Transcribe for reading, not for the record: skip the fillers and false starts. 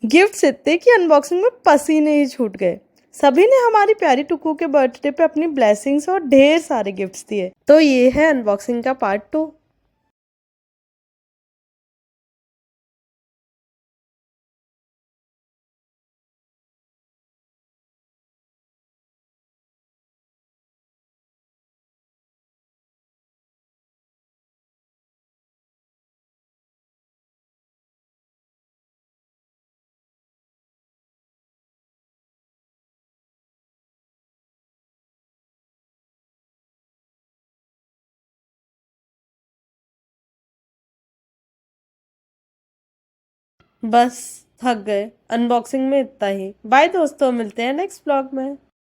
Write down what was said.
Gifts इतने कि unboxing में पसीने ही छूट गए। सभी ने हमारी प्यारी टुकू के बर्थडे पे अपनी ब्लेसिंग्स और ढेर सारे गिफ्ट्स दिए। तो ये है अनबॉक्सिंग का पार्ट 2। बस थक गए। अनबॉक्सिंग में इतना ही। बाय दोस्तों, मिलते हैं नेक्स्ट ब्लॉग में।